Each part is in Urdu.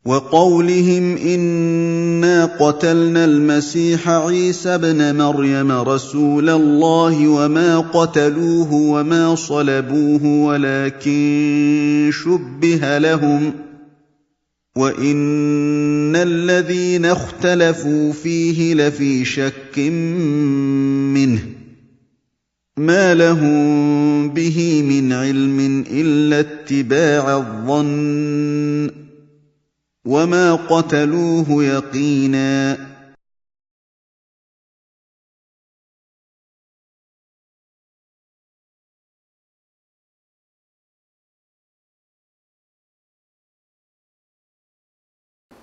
وقولهم إنا قتلنا المسيح عيسى ابن مريم رسول الله وما قتلوه وما صلبوه ولكن شبه لهم وإن الذين اختلفوا فيه لفي شك منه ما لهم به من علم إلا اتباع الظن وما قتلوه يقينا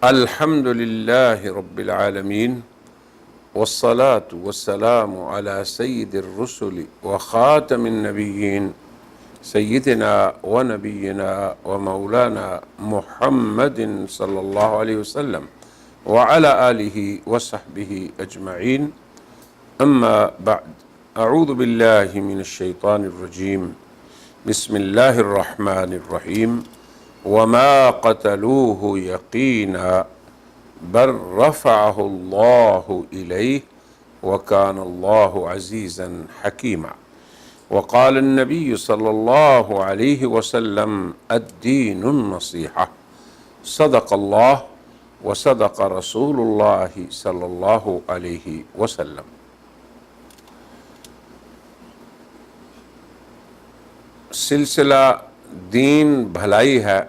الحمد لله رب العالمين والصلاة والسلام على سيد الرسل وخاتم النبيين سيدنا ونبينا ومولانا محمد صلى الله عليه وسلم وعلى آله وصحبه أجمعين. أما بعد، أعوذ بالله من الشيطان الرجيم. بسم الله الرحمن الرحيم. وما قتلوه يقينا بل رفعه الله إليه وكان الله عزيزا حكيما. وقال النبي صلى الله عليه وسلم الدين النصيحة. صدق الله وصدق رسول الله صلی اللہ علیہ وسلم. سلسلہ دین بھلائی ہے،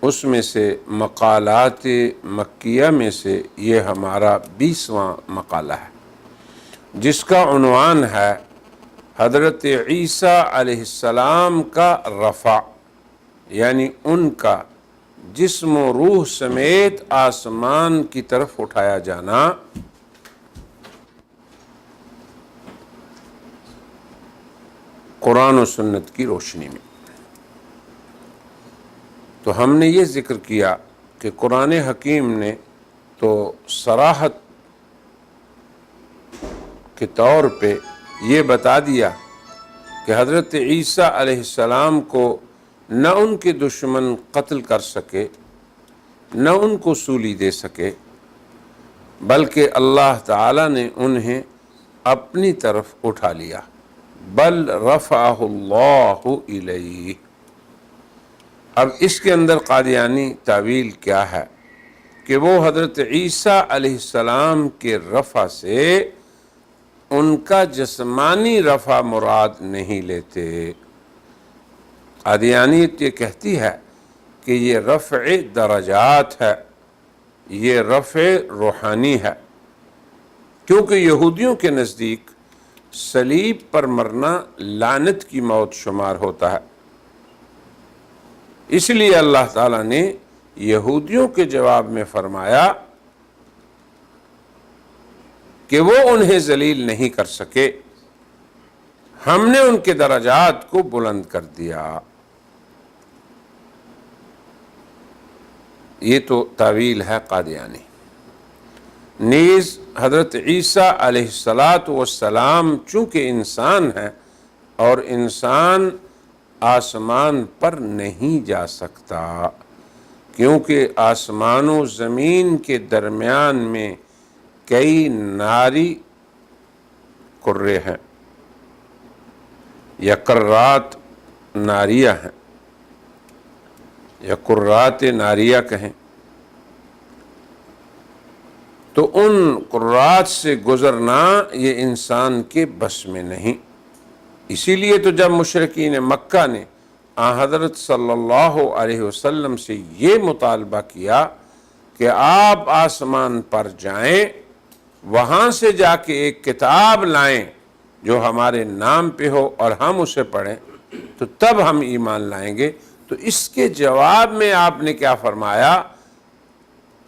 اس میں سے مقالات مکیہ میں سے یہ ہمارا 20واں مقالہ ہے، جس کا عنوان ہے حضرت عیسیٰ علیہ السلام کا رفع، یعنی ان کا جسم و روح سمیت آسمان کی طرف اٹھایا جانا۔ قرآن و سنت کی روشنی میں تو ہم نے یہ ذکر کیا کہ قرآن حکیم نے تو صراحت کے طور پہ یہ بتا دیا کہ حضرت عیسیٰ علیہ السلام کو نہ ان کے دشمن قتل کر سکے، نہ ان کو سولی دے سکے، بلکہ اللہ تعالیٰ نے انہیں اپنی طرف اٹھا لیا۔ بل رفعہ اللہ الیہ۔ اب اس کے اندر قادیانی تعویل کیا ہے کہ وہ حضرت عیسیٰ علیہ السلام کے رفع سے ان کا جسمانی رفع مراد نہیں لیتے۔ قادیانیت یہ کہتی ہے کہ یہ رفع درجات ہے، یہ رفع روحانی ہے، کیونکہ یہودیوں کے نزدیک صلیب پر مرنا لعنت کی موت شمار ہوتا ہے۔ اس لیے اللہ تعالیٰ نے یہودیوں کے جواب میں فرمایا کہ وہ انہیں ذلیل نہیں کر سکے، ہم نے ان کے درجات کو بلند کر دیا۔ یہ تو تعویل ہے قادیانی۔ نیز حضرت عیسیٰ علیہ السلام چونکہ انسان ہے اور انسان آسمان پر نہیں جا سکتا، کیونکہ آسمان و زمین کے درمیان میں کئی ناری کرے ہیں یا کرات ناریہ ہیں یا کرات ناریہ کہیں، تو ان کرات سے گزرنا یہ انسان کے بس میں نہیں۔ اسی لیے تو جب مشرکین مکہ نے حضرت صلی اللہ علیہ وسلم سے یہ مطالبہ کیا کہ آپ آسمان پر جائیں، وہاں سے جا کے ایک کتاب لائیں جو ہمارے نام پہ ہو اور ہم اسے پڑھیں تو تب ہم ایمان لائیں گے، تو اس کے جواب میں آپ نے کیا فرمایا؟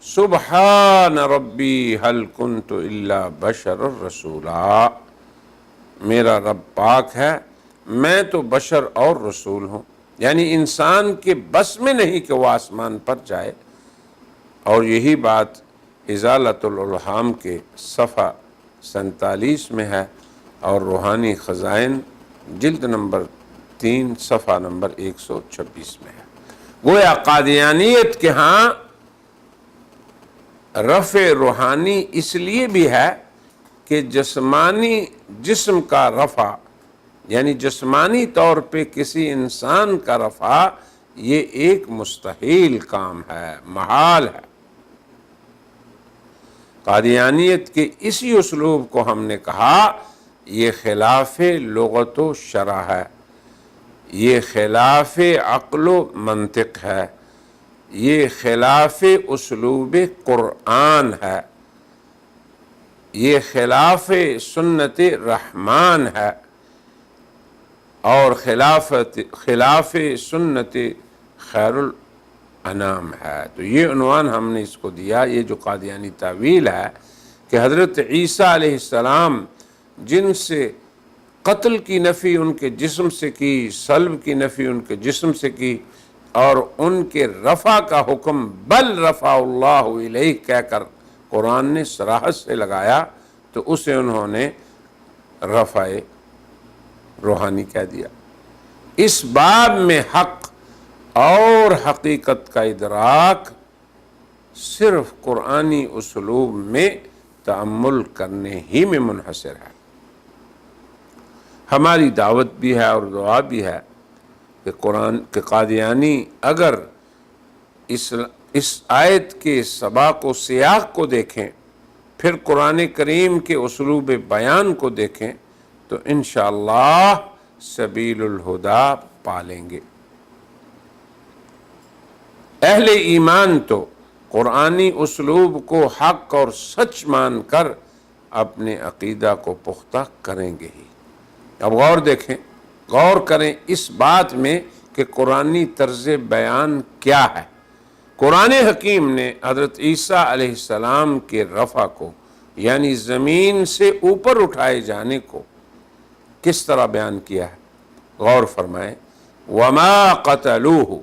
سبحان ربی حل کنت الا بشر رسولا۔ میرا رب پاک ہے، میں تو بشر اور رسول ہوں، یعنی انسان کے بس میں نہیں کہ وہ آسمان پر جائے۔ اور یہی بات ازالۃ الالہام کے صفحہ 47 میں ہے اور روحانی خزائن جلد نمبر 3 صفحہ نمبر 126 میں ہے۔ گویا قادیانیت کے ہاں رفع روحانی اس لیے بھی ہے کہ جسمانی جسم کا رفع، یعنی جسمانی طور پہ کسی انسان کا رفع، یہ ایک مستحیل کام ہے، محال ہے۔ قادیانیت کے اسی اسلوب کو ہم نے کہا یہ خلاف لغت و شرع ہے، یہ خلاف عقل و منطق ہے، یہ خلاف اسلوب قرآن ہے، یہ خلاف سنت رحمان ہے، اور خلاف سنت خیر الانام ہے۔ تو یہ عنوان ہم نے اس کو دیا، یہ جو قادیانی تعویل ہے کہ حضرت عیسیٰ علیہ السلام جن سے قتل کی نفی ان کے جسم سے کی، صلب کی نفی ان کے جسم سے کی، اور ان کے رفع کا حکم بل رفع اللہ الیہ کہہ کر قرآن نے صراحت سے لگایا، تو اسے انہوں نے رفع روحانی کہہ دیا۔ اس باب میں حق اور حقیقت کا ادراک صرف قرآنی اسلوب میں تأمل کرنے ہی میں منحصر ہے۔ ہماری دعوت بھی ہے اور دعا بھی ہے کہ قادیانی اگر اس آیت کے سباق و سیاق کو دیکھیں، پھر قرآن کریم کے اسلوب بیان کو دیکھیں، تو انشاءاللہ سبیل الہدا پالیں گے۔ اہل ایمان تو قرآنی اسلوب کو حق اور سچ مان کر اپنے عقیدہ کو پختہ کریں گے ہی۔ اب غور کریں اس بات میں کہ قرآنی طرز بیان کیا ہے۔ قرآن حکیم نے حضرت عیسیٰ علیہ السلام کے رفع کو، یعنی زمین سے اوپر اٹھائے جانے کو کس طرح بیان کیا ہے؟ غور فرمائیں۔ وَمَا قَتَلُوهُ،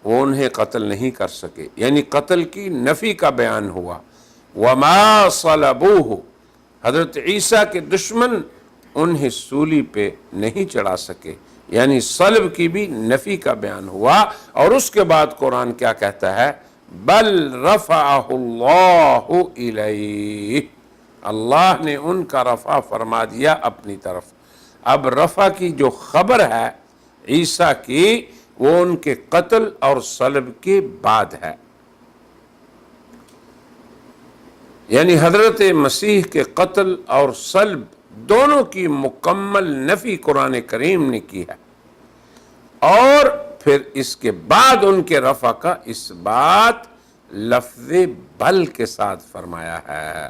وہ انہیں قتل نہیں کر سکے، یعنی قتل کی نفی کا بیان ہوا۔ وَمَا صَلَبُوهُ، حضرت عیسیٰ کے دشمن انہیں سولی پہ نہیں چڑھا سکے، یعنی صلب کی بھی نفی کا بیان ہوا۔ اور اس کے بعد قرآن کیا کہتا ہے؟ بل رفعہ اللہ الیہ، اللہ نے ان کا رفع فرما دیا اپنی طرف۔ اب رفع کی جو خبر ہے عیسیٰ کی، وہ ان کے قتل اور صلب کے بعد ہے، یعنی حضرت مسیح کے قتل اور صلب دونوں کی مکمل نفی قرآن کریم نے کی ہے، اور پھر اس کے بعد ان کے رفع کا اس بات لفظ بل کے ساتھ فرمایا ہے۔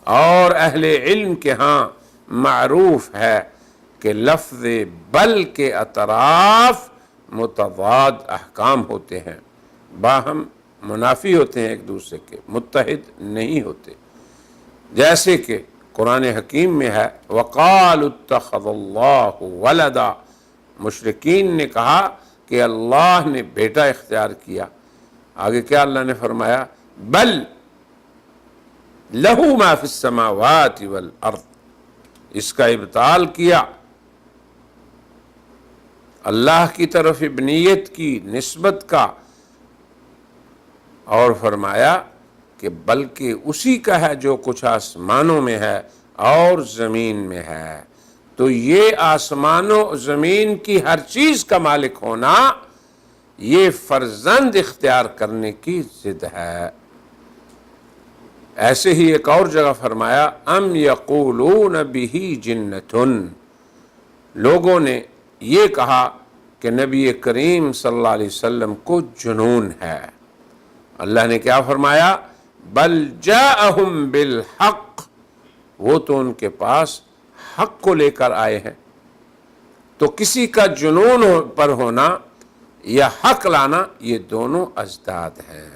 اور اہل علم کے ہاں معروف ہے کہ لفظ بل کے اطراف متضاد احکام ہوتے ہیں، باہم منافی ہوتے ہیں ایک دوسرے کے، متحد نہیں ہوتے۔ جیسے کہ قرآن حکیم میں ہے وَقَالُوا اتَّخَذَ اللَّهُ وَلَدًا، مشرکین نے کہا کہ اللہ نے بیٹا اختیار کیا۔ آگے کیا اللہ نے فرمایا؟ بل لہو ما فی السماوات والارض، اس کا ابطال کیا، اللہ کی طرف ابنیت کی نسبت کا، اور فرمایا کہ بلکہ اسی کا ہے جو کچھ آسمانوں میں ہے اور زمین میں ہے۔ تو یہ آسمان و زمین کی ہر چیز کا مالک ہونا، یہ فرزند اختیار کرنے کی ضد ہے۔ ایسے ہی ایک اور جگہ فرمایا ام یقولون بہ جنۃ، لوگوں نے یہ کہا کہ نبی کریم صلی اللہ علیہ وسلم کو جنون ہے۔ اللہ نے کیا فرمایا؟ بل جاءہم بالحق، وہ تو ان کے پاس حق کو لے کر آئے ہیں۔ تو کسی کا جنون پر ہونا یا حق لانا، یہ دونوں ازداد ہیں۔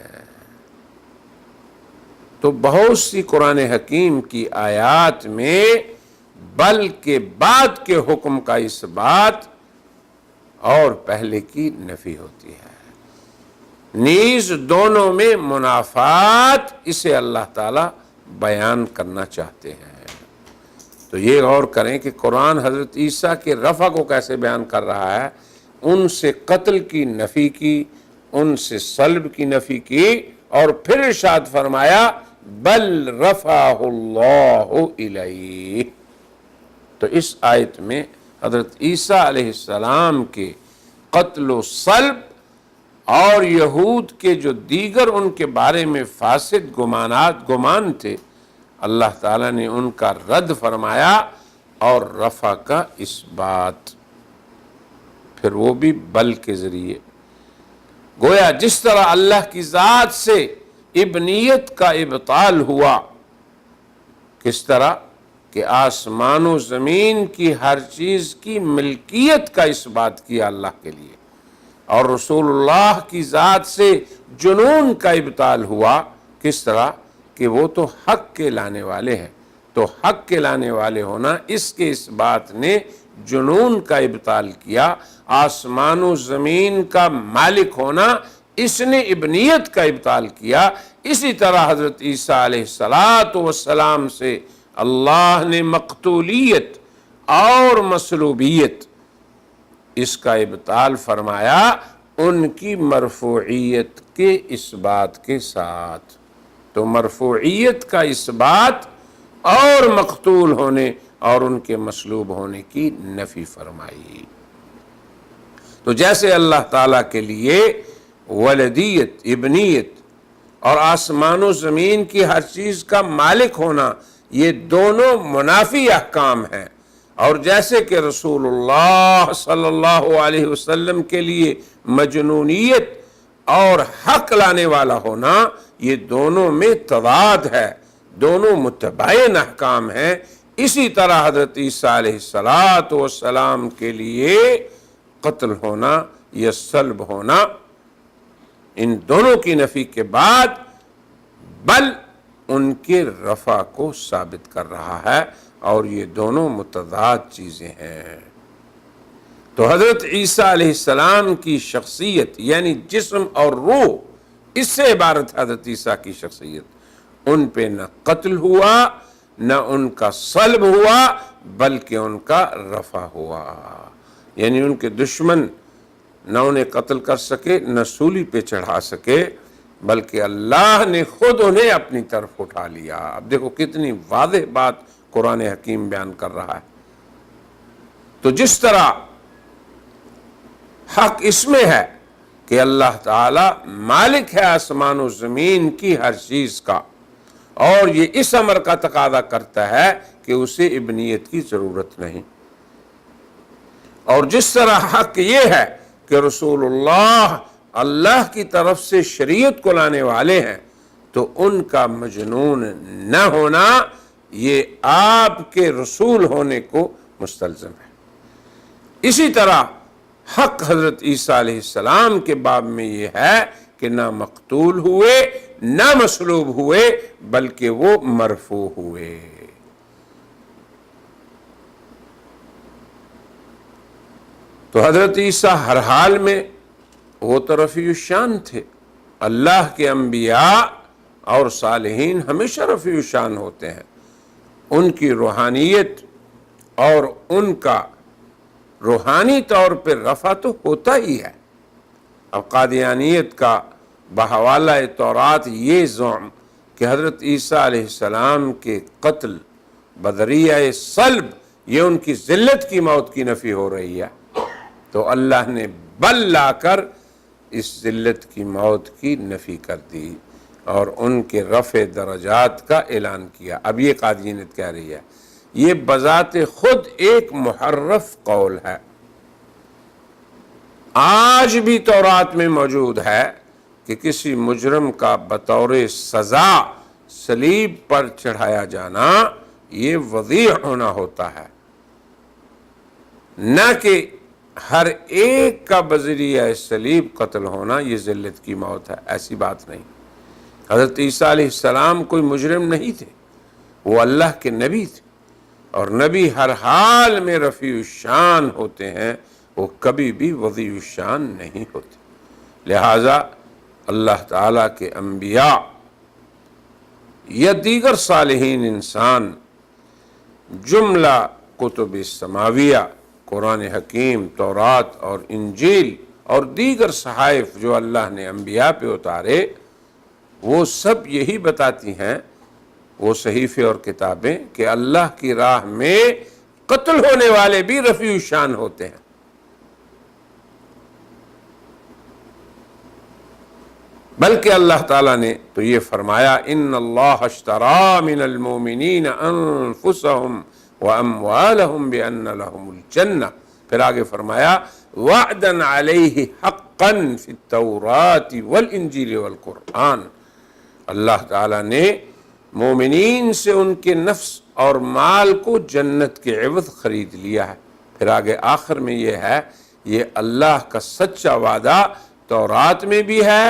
تو بہت سی قرآن حکیم کی آیات میں بل کے بعد کے حکم کا اس بات اور پہلے کی نفی ہوتی ہے، نیز دونوں میں منافات، اسے اللہ تعالیٰ بیان کرنا چاہتے ہیں۔ تو یہ غور کریں کہ قرآن حضرت عیسیٰ کے رفع کو کیسے بیان کر رہا ہے، ان سے قتل کی نفی کی، ان سے صلب کی نفی کی، اور پھر ارشاد فرمایا بل رفعہ اللہ الیہ۔ تو اس آیت میں حضرت عیسیٰ علیہ السلام کے قتل و صلب اور یہود کے جو دیگر ان کے بارے میں فاسد گمان تھے، اللہ تعالیٰ نے ان کا رد فرمایا اور رفع کا اثبات، پھر وہ بھی بل کے ذریعے۔ گویا جس طرح اللہ کی ذات سے ابنیت کا ابطال ہوا، کس طرح کہ آسمان و زمین کی ہر چیز کی ملکیت کا اثبات کیا اللہ کے لیے، اور رسول اللہ کی ذات سے جنون کا ابطال ہوا، کس طرح کہ وہ تو حق کے لانے والے ہیں، تو حق کے لانے والے ہونا، اس کے اس بات نے جنون کا ابطال کیا۔ آسمان و زمین کا مالک ہونا، اس نے ابنیت کا ابطال کیا۔ اسی طرح حضرت عیسیٰ علیہ السلام سے اللہ نے مقتولیت اور مصلوبیت، اس کا ابطال فرمایا ان کی مرفوعیت کے اثبات کے ساتھ۔ تو مرفوعیت کا اثبات اور مقتول ہونے اور ان کے مصلوب ہونے کی نفی فرمائی۔ تو جیسے اللہ تعالیٰ کے لیے ولدیت، ابنیت اور آسمان و زمین کی ہر چیز کا مالک ہونا، یہ دونوں منافی احکام ہیں، اور جیسے کہ رسول اللہ صلی اللہ علیہ وسلم کے لیے مجنونیت اور حق لانے والا ہونا، یہ دونوں میں تضاد ہے، دونوں متباین احکام ہیں۔ اسی طرح حضرت عیسیٰ علیہ السلام کے لیے قتل ہونا یا صلب ہونا، ان دونوں کی نفی کے بعد بل ان کے رفع کو ثابت کر رہا ہے، اور یہ دونوں متضاد چیزیں ہیں۔ تو حضرت عیسیٰ علیہ السلام کی شخصیت یعنی جسم اور روح، اس سے عبارت حضرت عیسیٰ کی شخصیت، ان پہ نہ قتل ہوا نہ ان کا صلب ہوا، بلکہ ان کا رفع ہوا۔ یعنی ان کے دشمن نہ انہیں قتل کر سکے، نہ سولی پہ چڑھا سکے، بلکہ اللہ نے خود انہیں اپنی طرف اٹھا لیا۔ اب دیکھو کتنی واضح بات قرآن حکیم بیان کر رہا ہے۔ تو جس طرح حق اس میں ہے کہ اللہ تعالی مالک ہے آسمان و زمین کی ہر چیز کا، اور یہ اس امر کا تقاضا کرتا ہے کہ اسے ابنیت کی ضرورت نہیں، اور جس طرح حق یہ ہے کہ رسول اللہ کی طرف سے شریعت کو لانے والے ہیں، تو ان کا مجنون نہ ہونا یہ آپ کے رسول ہونے کو مستلزم ہے۔ اسی طرح حق حضرت عیسیٰ علیہ السلام کے باب میں یہ ہے کہ نہ مقتول ہوئے نہ مصلوب ہوئے، بلکہ وہ مرفوع ہوئے۔ تو حضرت عیسیٰ ہر حال میں وہ تو رفیع الشان تھے۔ اللہ کے انبیاء اور صالحین ہمیشہ رفیع الشان ہوتے ہیں، ان کی روحانیت اور ان کا روحانی طور پر رفع تو ہوتا ہی ہے۔ اب قادیانیت کا بحوالہ تورات یہ زعم کہ حضرت عیسیٰ علیہ السلام کے قتل بذریعہ صلب یہ ان کی ذلت کی موت کی نفی ہو رہی ہے، تو اللہ نے بل لا کر اس ذلت کی موت کی نفی کر دی اور ان کے رفع درجات کا اعلان کیا۔ اب یہ قادیانیت کہہ رہی ہے، یہ بذات خود ایک محرف قول ہے۔ آج بھی تورات میں موجود ہے کہ کسی مجرم کا بطور سزا صلیب پر چڑھایا جانا یہ وضیع ہونا ہوتا ہے، نہ کہ ہر ایک کا بذریعہ صلیب قتل ہونا یہ ذلت کی موت ہے۔ ایسی بات نہیں۔ حضرت عیسیٰ علیہ السلام کوئی مجرم نہیں تھے، وہ اللہ کے نبی تھے، اور نبی ہر حال میں رفیع الشان ہوتے ہیں، وہ کبھی بھی وضیع الشان نہیں ہوتے۔ لہٰذا اللہ تعالیٰ کے انبیاء یا دیگر صالحین انسان جملہ کتب سماویہ قرآن حکیم، تورات اور انجیل اور دیگر صحائف جو اللہ نے انبیاء پہ اتارے، وہ سب یہی بتاتی ہیں، وہ صحیفے اور کتابیں، کہ اللہ کی راہ میں قتل ہونے والے بھی رفیع الشان ہوتے ہیں۔ بلکہ اللہ تعالیٰ نے تو یہ فرمایا ان اللہ اشترى من المؤمنین انفسهم واموالهم بان لهم الجنہ، پھر آگے فرمایا وعدا علیہ حقا فی التوراۃ والانجیل والقرآن، اللہ تعالیٰ نے مومنین سے ان کے نفس اور مال کو جنت کے عوض خرید لیا ہے۔ پھر آگے آخر میں یہ ہے، یہ اللہ کا سچا وعدہ تورات میں بھی ہے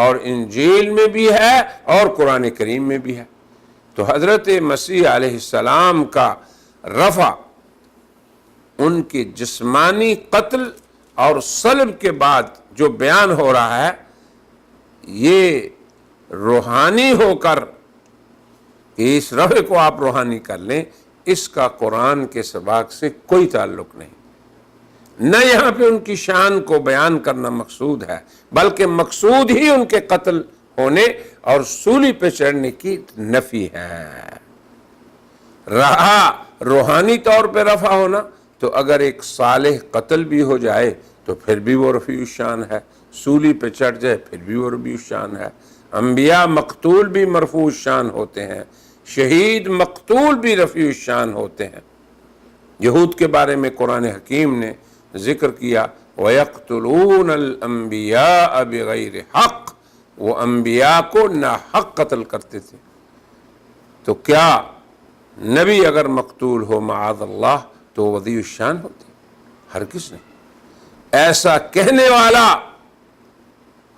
اور انجیل میں بھی ہے اور قرآن کریم میں بھی ہے۔ تو حضرت مسیح علیہ السلام کا رفع ان کے جسمانی قتل اور صلب کے بعد جو بیان ہو رہا ہے، یہ روحانی ہو کر، کہ اس رفع کو آپ روحانی کر لیں، اس کا قرآن کے سباق سے کوئی تعلق نہیں۔ نہ یہاں پہ ان کی شان کو بیان کرنا مقصود ہے، بلکہ مقصود ہی ان کے قتل ہونے اور سولی پہ چڑھنے کی نفی ہے۔ رہا روحانی طور پہ رفع ہونا، تو اگر ایک صالح قتل بھی ہو جائے تو پھر بھی وہ رفیع الشان ہے، سولی پہ چڑھ جائے پھر بھی وہ رفیع الشان ہے۔ انبیاء مقتول بھی مرفوع الشان ہوتے ہیں، شہید مقتول بھی رفیع الشان ہوتے ہیں۔ یہود کے بارے میں قرآن حکیم نے ذکر کیا وَيَقْتُلُونَ الْأَنْبِيَاءَ بِغَيْرِ حق، وہ انبیاء کو ناحق قتل کرتے تھے۔ تو کیا نبی اگر مقتول ہو معاذ اللہ تو وضیع الشان ہوتے؟ ہرگز نہیں۔ ایسا کہنے والا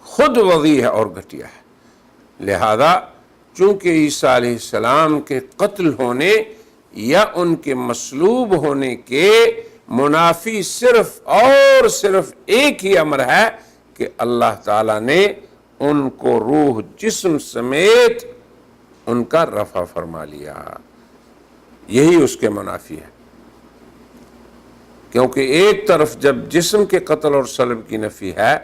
خود وضیع ہے اور گھٹیا ہے۔ لہذا چونکہ عیسیٰ علیہ السلام کے قتل ہونے یا ان کے مصلوب ہونے کے منافی صرف اور صرف ایک ہی امر ہے کہ اللہ تعالیٰ نے ان کو روح جسم سمیت ان کا رفع فرما لیا، یہی اس کے منافی ہے۔ کیونکہ ایک طرف جب جسم کے قتل اور صلب کی نفی ہے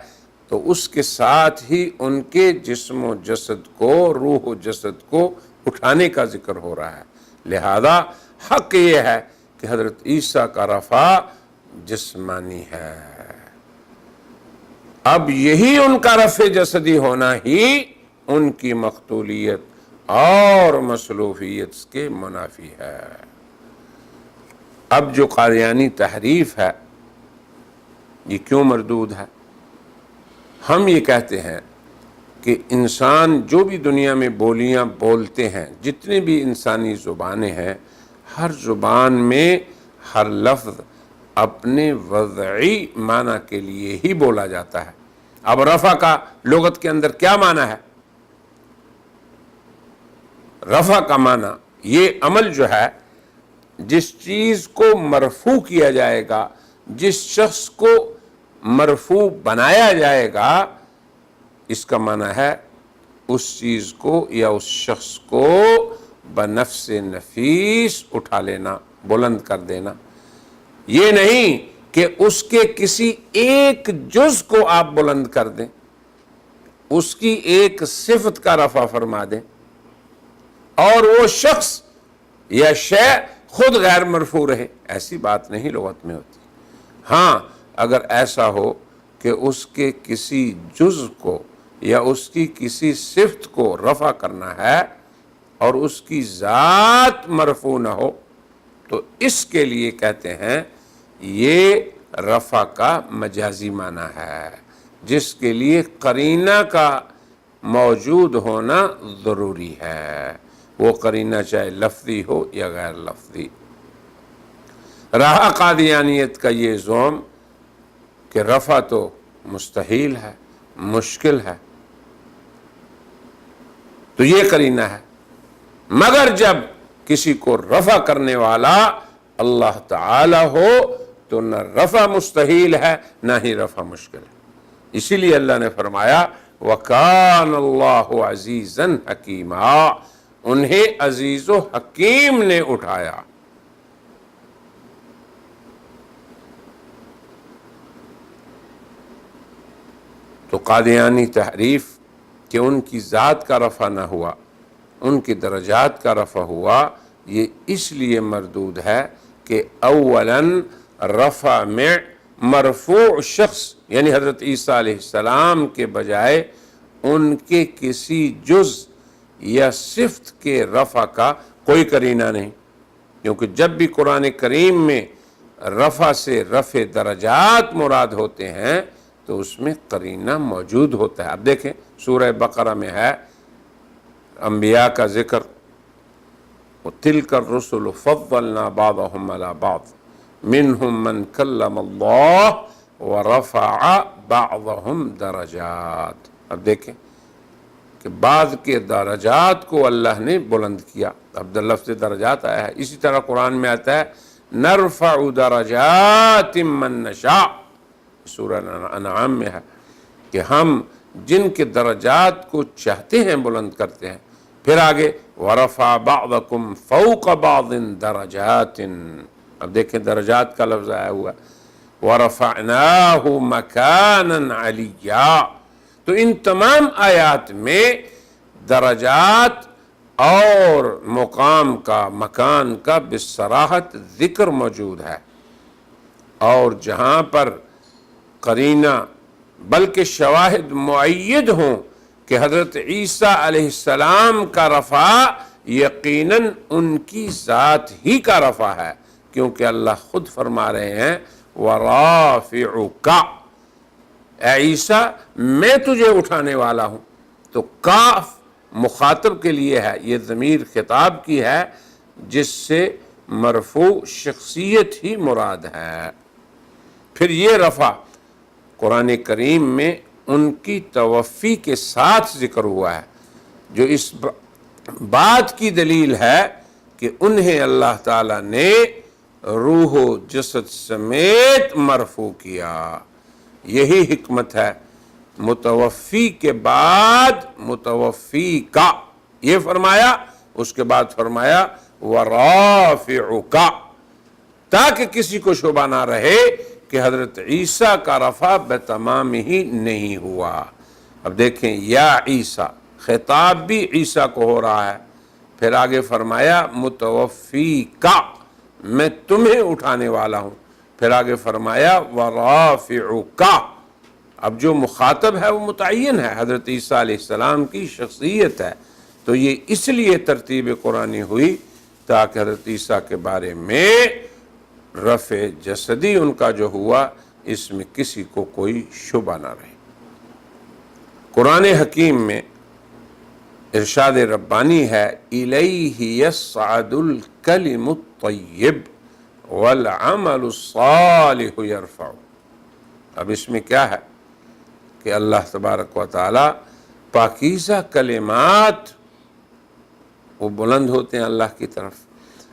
تو اس کے ساتھ ہی ان کے جسم و جسد کو، روح و جسد کو اٹھانے کا ذکر ہو رہا ہے۔ لہذا حق یہ ہے کہ حضرت عیسیٰ کا رفع جسمانی ہے۔ اب یہی ان کا رفع جسدی ہونا ہی ان کی مقتولیت اور مصلوبیت کے منافی ہے۔ اب جو قادیانی تحریف ہے یہ کیوں مردود ہے؟ ہم یہ کہتے ہیں کہ انسان جو بھی دنیا میں بولیاں بولتے ہیں، جتنی بھی انسانی زبانیں ہیں، ہر زبان میں ہر لفظ اپنے وضعی معنی کے لیے ہی بولا جاتا ہے۔ اب رفع کا لغت کے اندر کیا معنی ہے؟ رفع کا معنی یہ عمل جو ہے، جس چیز کو مرفوع کیا جائے گا، جس شخص کو مرفوع بنایا جائے گا، اس کا معنی ہے اس چیز کو یا اس شخص کو بنفس نفیس اٹھا لینا، بلند کر دینا۔ یہ نہیں کہ اس کے کسی ایک جز کو آپ بلند کر دیں، اس کی ایک صفت کا رفع فرما دیں اور وہ شخص یا شے خود غیر مرفوع رہے، ایسی بات نہیں لغت میں ہوتی۔ ہاں اگر ایسا ہو کہ اس کے کسی جز کو یا اس کی کسی صفت کو رفع کرنا ہے اور اس کی ذات مرفوع نہ ہو تو اس کے لیے کہتے ہیں یہ رفع کا مجازی معنی ہے، جس کے لیے قرینہ کا موجود ہونا ضروری ہے، وہ قرینہ چاہے لفظی ہو یا غیر لفظی۔ رہا قادیانیت کا یہ زعم کہ رفع تو مستحیل ہے، مشکل ہے، تو یہ قرینہ ہے، مگر جب کسی کو رفع کرنے والا اللہ تعالی ہو تو نہ رفع مستحیل ہے نہ ہی رفع مشکل ہے۔ اسی لیے اللہ نے فرمایا وَكَانَ اللَّهُ عَزِيزًا حَكِيمًا، انہیں عزیز و حکیم نے اٹھایا۔ تو قادیانی تحریف کہ ان کی ذات کا رفع نہ ہوا، ان کی درجات کا رفع ہوا، یہ اس لیے مردود ہے کہ اولاً رفع میں مرفوع شخص یعنی حضرت عیسیٰ علیہ السلام کے بجائے ان کے کسی جز یا صفت کے رفع کا کوئی قرینہ نہیں، کیونکہ جب بھی قرآن کریم میں رفع سے رفع درجات مراد ہوتے ہیں تو اس میں قرینہ موجود ہوتا ہے۔ اب دیکھیں سورہ بقرہ میں ہے انبیاء کا ذکر، وَتِلْكَ الرُّسُلُ فَضَّلْنَا بَعْضَهُمْ عَلَى بَعْضٍ مِّنْهُمْ مَنْ كَلَّمَ اللَّهُ وَرَفَعَ بَعْضَهُمْ دَرَجَاتٍ۔ اب دیکھیں کہ بعض کے درجات کو اللہ نے بلند کیا، اب لفظ درجات آیا ہے، اسی طرح قرآن میں آتا ہے نَرْفَعُ دَرَجَاتٍ مَّن نَّشَاءُ، سورہ انعام میں ہے کہ ہم جن کے درجات کو چاہتے ہیں بلند کرتے ہیں۔ پھر آگے وَرَفَعَ بَعْضَكُمْ فَوْقَ بَعْضٍ دَرَجَاتٍ، اب دیکھیں درجات کا لفظ آیا ہوا وَرَفَعْنَاهُ مَكَانًا عَلِيًّا۔ تو ان تمام آیات میں درجات اور مقام کا، مکان کا بصراحت ذکر موجود ہے، اور جہاں پر قرینہ بلکہ شواہد معید ہوں کہ حضرت عیسیٰ علیہ السلام کا رفع یقیناً ان کی ذات ہی کا رفع ہے، کیونکہ اللہ خود فرما رہے ہیں وَرَافِعُكَ، اے عیسیٰ میں تجھے اٹھانے والا ہوں۔ تو کاف مخاطب کے لیے ہے، یہ ضمیر خطاب کی ہے جس سے مرفوع شخصیت ہی مراد ہے۔ پھر یہ رفع قرآن کریم میں ان کی توفی کے ساتھ ذکر ہوا ہے، جو اس بات کی دلیل ہے کہ انہیں اللہ تعالیٰ نے روح و جسد سمیت مرفوع کیا۔ یہی حکمت ہے، متوفی کے بعد متوفی کا یہ فرمایا، اس کے بعد فرمایا وَرَافِعُكَ، تاکہ کسی کو شبہ نہ رہے کہ حضرت عیسیٰ کا رفع بتمام ہی نہیں ہوا۔ اب دیکھیں یا عیسیٰ، خطاب بھی عیسیٰ کو ہو رہا ہے، پھر آگے فرمایا متوفی کا، میں تمہیں اٹھانے والا ہوں، پھر آگے فرمایا وَرَافِعُكَ، اب جو مخاطب ہے وہ متعین ہے، حضرت عیسیٰ علیہ السلام کی شخصیت ہے، تو یہ اس لیے ترتیب قرآنی ہوئی تاکہ حضرت عیسیٰ کے بارے میں رفع جسدی ان کا جو ہوا اس میں کسی کو کوئی شبہ نہ رہے۔ قرآن حکیم میں ارشاد ربانی ہے الیہ یصعد الکلم الطیب والعمل الصالح یرفع۔ اب اس میں کیا ہے کہ اللہ تبارک و تعالی پاکیزہ کلمات وہ بلند ہوتے ہیں اللہ کی طرف،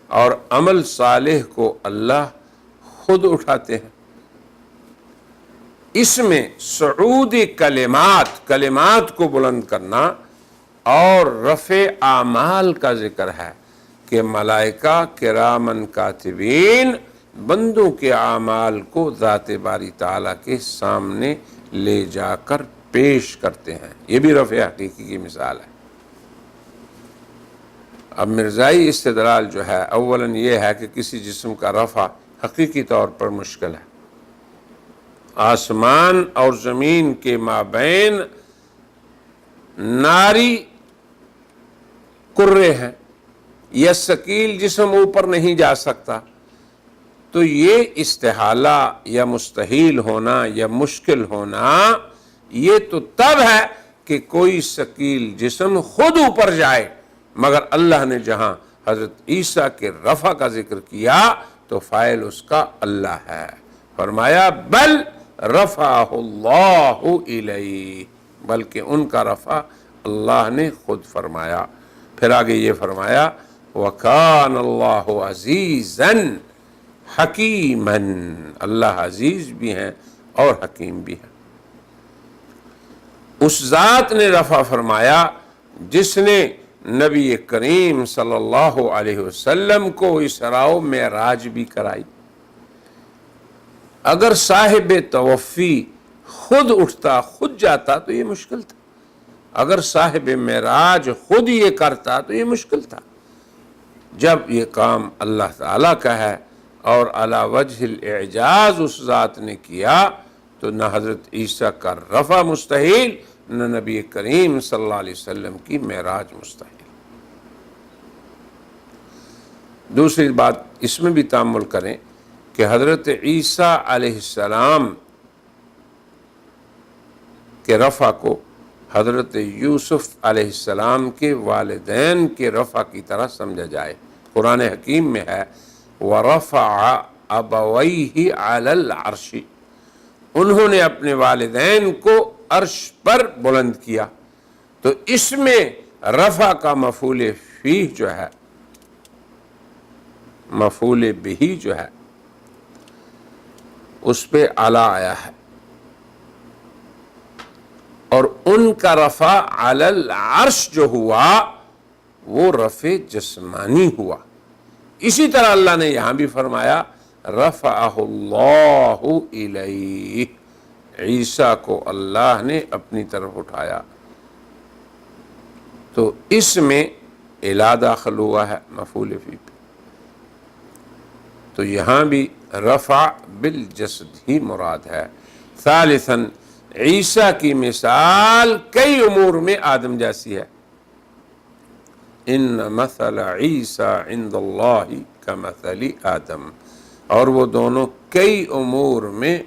اور عمل صالح کو اللہ خود اٹھاتے ہیں۔ اس میں صعود کلمات کو بلند کرنا اور رفع اعمال کا ذکر ہے کہ ملائکہ کرامن کاتبین بندوں کے اعمال کو ذات باری تعالیٰ کے سامنے لے جا کر پیش کرتے ہیں، یہ بھی رفع حقیقی کی مثال ہے۔ اب مرزائی استدلال جو ہے اولاً یہ ہے کہ کسی جسم کا رفع حقیقی طور پر مشکل ہے۔ آسمان اور زمین کے مابین ناری کرے ہیں، یہ ثقیل جسم اوپر نہیں جا سکتا، تو یہ استحالہ یا مستحیل ہونا یا مشکل ہونا یہ تو تب ہے کہ کوئی ثقیل جسم خود اوپر جائے، مگر اللہ نے جہاں حضرت عیسیٰ کے رفع کا ذکر کیا تو فاعل اس کا اللہ ہے، فرمایا بل رفعہ اللہ الیہ، بلکہ ان کا رفع اللہ نے خود فرمایا۔ پھر آگے یہ فرمایا وَكَانَ اللَّهُ عَزِيزًا حَكِيمًا، اللہ عزیز بھی ہیں اور حکیم بھی ہیں۔ اس ذات نے رفع فرمایا جس نے نبی کریم صلی اللہ علیہ وسلم کو اسراء و معراج بھی کرائی۔ اگر صاحب توفی خود اٹھتا خود جاتا تو یہ مشکل تھا، اگر صاحب معراج خود یہ کرتا تو یہ مشکل تھا۔ جب یہ کام اللہ تعالیٰ کا ہے اور علی وجہ الاعجاز اس ذات نے کیا تو نہ حضرت عیسیٰ کا رفع مستحیل، نہ نبی کریم صلی اللہ علیہ وسلم کی معراج مستحیل۔ دوسری بات اس میں بھی تأمل کریں کہ حضرت عیسیٰ علیہ السلام کے رفع کو حضرت یوسف علیہ السلام کے والدین کے رفع کی طرح سمجھا جائے۔ قرآن حکیم میں ہے وَرَفَعَ أَبَوَيْهِ عَلَى الْعَرْشِ، انہوں نے اپنے والدین کو عرش پر بلند کیا۔ تو اس میں رفع کا مفعول فیہ جو ہے، مفعول بہی جو ہے، اس پہ علی آیا ہے، اور ان کا رفع علی العرش جو ہوا وہ رفع جسمانی ہوا۔ اسی طرح اللہ نے یہاں بھی فرمایا رفعہ اللہ الیہ، عیسیٰ کو اللہ نے اپنی طرف اٹھایا۔ تو اس میں الی داخل ہوا ہے مفعول فی پہ، تو یہاں بھی رفع بالجسد ہی مراد ہے۔ ثالثاً عیسیٰ کی مثال کئی امور میں آدم جیسی ہے۔ ان مثل عیسیٰ عند اللہ کمثل آدم، اور وہ دونوں کئی امور میں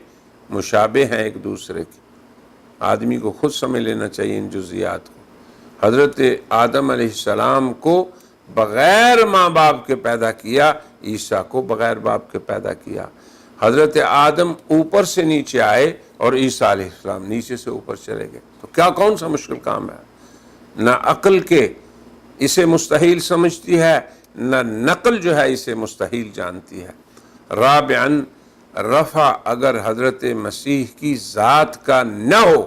مشابہ ہیں ایک دوسرے کے۔ آدمی کو خود سمجھ لینا چاہیے ان جزیات کو۔ حضرت آدم علیہ السلام کو بغیر ماں باپ کے پیدا کیا، عیسیٰ کو بغیر باپ کے پیدا کیا۔ حضرت آدم اوپر سے نیچے آئے اور عیسیٰ علیہ السلام نیچے سے اوپر چلے گئے۔ تو کیا کون سا مشکل کام ہے؟ نہ عقل کے اسے مستحیل سمجھتی ہے، نہ نقل جو ہے اسے مستحیل جانتی ہے۔ رابعاً رفع اگر حضرت مسیح کی ذات کا نہ ہو،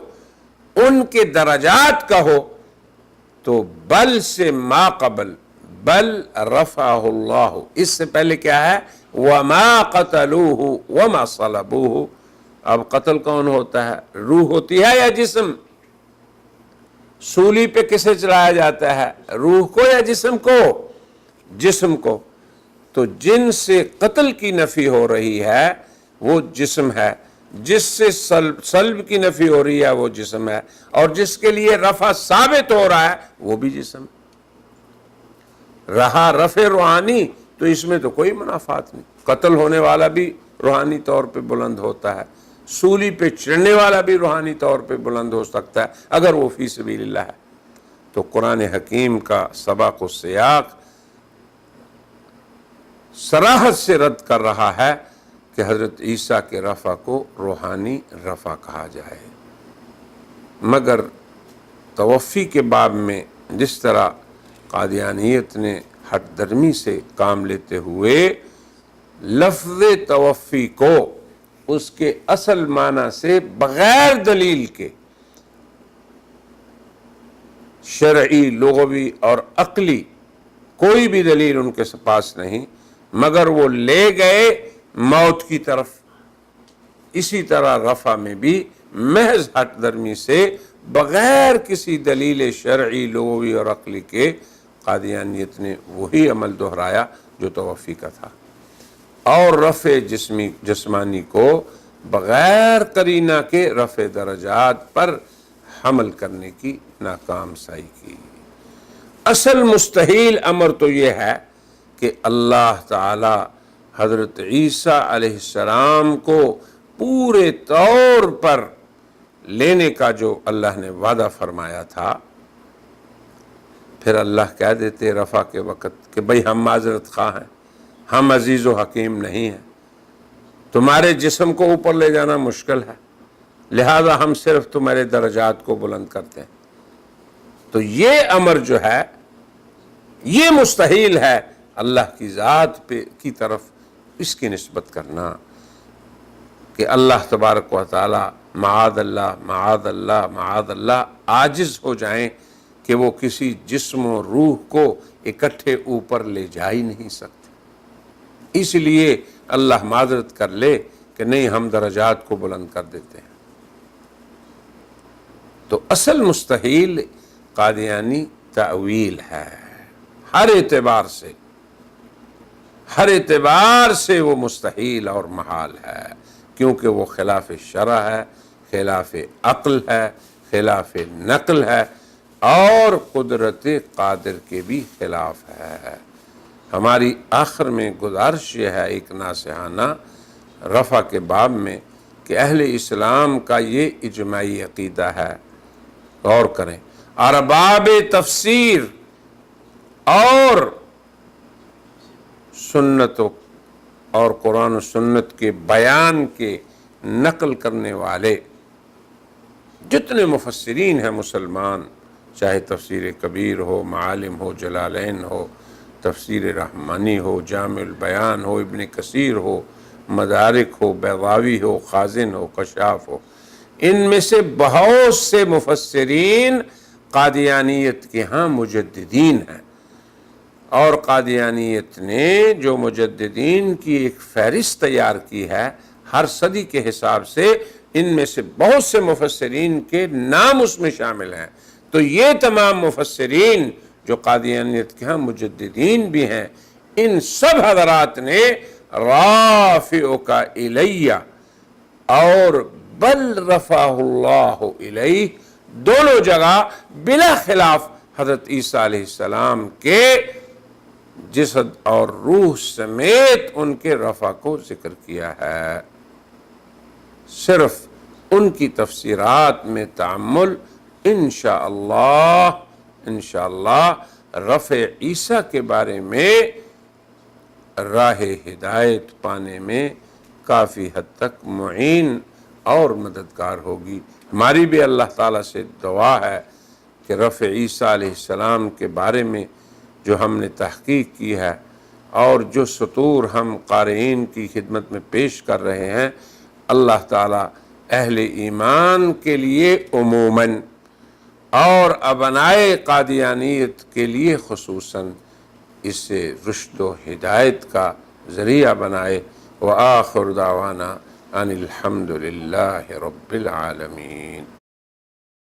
ان کے درجات کا ہو، تو بل سے ما قبل بل رفعہ اللہ، اس سے پہلے کیا ہے وما قتلوہ وما صلبوہ۔ اب قتل کون ہوتا ہے؟ روح ہوتی ہے یا جسم؟ سولی پہ کسے چلایا جاتا ہے؟ روح کو یا جسم کو؟ جسم کو۔ تو جن سے قتل کی نفی ہو رہی ہے وہ جسم ہے، جس سے صلب کی نفی ہو رہی ہے وہ جسم ہے، اور جس کے لیے رفع ثابت ہو رہا ہے وہ بھی جسم۔ رہا رفع روحانی تو اس میں تو کوئی منافات نہیں، قتل ہونے والا بھی روحانی طور پہ بلند ہوتا ہے، سولی پہ چڑھنے والا بھی روحانی طور پہ بلند ہو سکتا ہے اگر وہ فی سبیل اللہ ہے۔ تو قرآن حکیم کا سباق و سیاق صراحت سے رد کر رہا ہے کہ حضرت عیسیٰ کے رفع کو روحانی رفع کہا جائے، مگر توفی کے باب میں جس طرح قادیانیت نے ہٹ درمی سے کام لیتے ہوئے لفظ توفی کو اس کے اصل معنی سے بغیر دلیل کے، شرعی، لغوی اور عقلی کوئی بھی دلیل ان کے پاس نہیں، مگر وہ لے گئے موت کی طرف، اسی طرح رفع میں بھی محض ہٹ درمی سے بغیر کسی دلیل شرعی، لغوی اور عقلی کے قادیانیت نے وہی عمل دہرایا جو توفی کا تھا، اور رفع جسمانی کو بغیر قرینہ کے رفع درجات پر حمل کرنے کی ناکام سائی کی۔ اصل مستحیل امر تو یہ ہے کہ اللہ تعالی حضرت عیسیٰ علیہ السلام کو پورے طور پر لینے کا جو اللہ نے وعدہ فرمایا تھا، پھر اللہ کہہ دیتے رفع کے وقت کہ بھئی ہم معذرت خواہ ہیں، ہم عزیز و حکیم نہیں ہیں، تمہارے جسم کو اوپر لے جانا مشکل ہے، لہذا ہم صرف تمہارے درجات کو بلند کرتے ہیں۔ تو یہ امر جو ہے یہ مستحیل ہے اللہ کی ذات پہ کی طرف اس کی نسبت کرنا کہ اللہ تبارک و تعالی معاذ اللہ معاذ اللہ معاذ اللہ عاجز ہو جائیں کہ وہ کسی جسم و روح کو اکٹھے اوپر لے جا ہی نہیں سکتے، اس لیے اللہ معذرت کر لے کہ نہیں ہم درجات کو بلند کر دیتے ہیں۔ تو اصل مستحیل قادیانی تأویل ہے، ہر اعتبار سے وہ مستحیل اور محال ہے، کیونکہ وہ خلاف شرع ہے، خلاف عقل ہے، خلاف نقل ہے، اور قدرت قادر کے بھی خلاف ہے۔ ہماری آخر میں گزارش یہ ہے ایک ناصحانہ رفع کے باب میں کہ اہل اسلام کا یہ اجماعی عقیدہ ہے، غور کریں، ارباب تفسیر اور سنت اور قرآن و سنت کے بیان کے نقل کرنے والے جتنے مفسرین ہیں مسلمان، چاہے تفسیر کبیر ہو، معالم ہو، جلالین ہو، تفسیر رحمانی ہو، جامع البیان ہو، ابن کثیر ہو، مدارک ہو، بیضاوی ہو، خازن ہو، کشاف ہو، ان میں سے بہت سے مفسرین قادیانیت کے ہاں مجددین ہیں، اور قادیانیت نے جو مجددین کی ایک فہرست تیار کی ہے ہر صدی کے حساب سے، ان میں سے بہت سے مفسرین کے نام اس میں شامل ہیں۔ تو یہ تمام مفسرین جو قادیانیت کے ہاں مجددین بھی ہیں، ان سب حضرات نے رافعک الیہ اور بل رفعہ اللہ الیہ دونوں جگہ بلا خلاف حضرت عیسیٰ علیہ السلام کے جسد اور روح سمیت ان کے رفع کو ذکر کیا ہے۔ صرف ان کی تفسیرات میں تأمل انشاءاللہ رفع عیسیٰ کے بارے میں راہ ہدایت پانے میں کافی حد تک معین اور مددگار ہوگی۔ ہماری بھی اللہ تعالیٰ سے دعا ہے کہ رفع عیسیٰ علیہ السلام کے بارے میں جو ہم نے تحقیق کی ہے اور جو سطور ہم قارئین کی خدمت میں پیش کر رہے ہیں، اللہ تعالیٰ اہل ایمان کے لیے عموماً اور ابنائے قادیانیت کے لیے خصوصاً اسے رشد و ہدایت کا ذریعہ بنائے۔ وآخر دعوانا ان الحمد للہ رب العالمین۔